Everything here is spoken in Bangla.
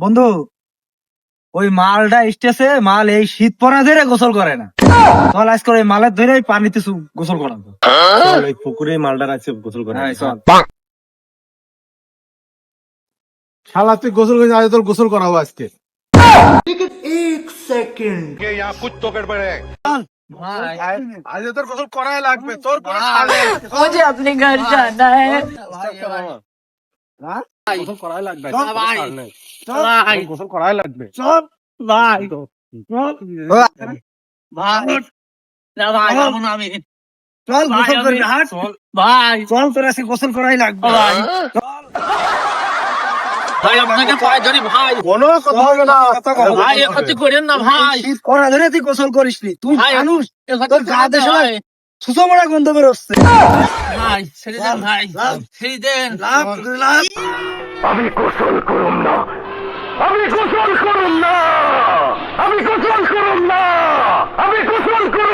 বন্ধু, ওই মালটা স্টেছে, মাল এই শীত পড়া ধরে গোসল করে না। চল আজকে ওই মালের ধরে পানিতে গোসল করাবো। চল, এই পুকুরে মালটা রাখছে, গোসল করে। হ্যাঁ, চল। শালা তুই গোসল করে আজ তোর গোসল করাবো আজকে। আজ তোর গোসল করাই লাগবে, তোর কোনো ছাড় নেই। मुझे अपने घर जाना है। গোসল করাই লাগবে, চল ভাই। ছাড় নেই। চল ভাই গোসল করাই লাগবে। চল ভাই ভাই, না ভাই যাবো না আমি চল গোসল ভাই, করবি, আমি- হাট। ভাই চল, তোর আজকে গোসল করাই লাগবে। ভাই ভাই আপনাকে পায়ে ধরি ভাই কোনো কথা হবে না। ভাই এ ক্ষতি করেন না ভাই শীত পড়া ধরে তুই গোসল করিস নি, তুই ভাই মানুষ। এ ক্ষতি তোর গা করেন না দেশে ভাই। সুসো মরা গন্ধ বেরোচ্ছে। ভাই ছেড়ে দেন ভাই লাভ। ছেড়ে দেন লাভ, লাভ। আমি গোসল করুম না, আমি গোসল করুম না, আমি গোসল করুম না, আমি গোসল করুম